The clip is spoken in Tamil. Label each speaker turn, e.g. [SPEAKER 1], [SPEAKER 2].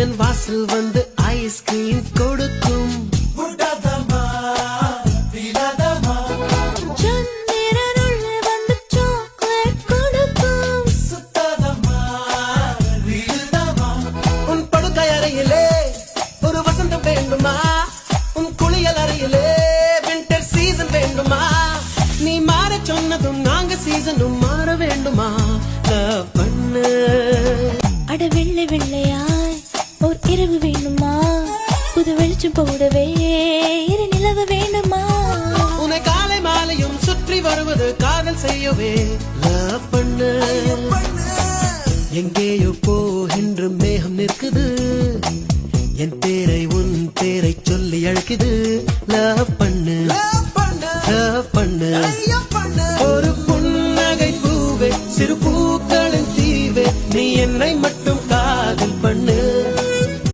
[SPEAKER 1] என் வாசல் வந்து ஐஸ்கிரீம் கொடுக்கும். உன் படுக்கை அறையிலே ஒரு வசந்தம் வேண்டுமா? உன் குளியல் அறையிலே வின்டர் சீசன் வேண்டுமா? நீ மாற சொன்னதும் நாங்க சீசனும் மாற வேண்டுமா? லவ் பண்ணு.
[SPEAKER 2] அட வெள்ளை வெள்ளையாய் ஓர் இரவு வேண்டுமா? புது வெளிச்சம் போடவே இரு நிலவு வேண்டுமா?
[SPEAKER 1] உன்னை காலை மாலையும் சுற்றி வருவது காதல் செய்யவே. லவ் பண்ணு. எங்கேயோ போகின்ற மேகம்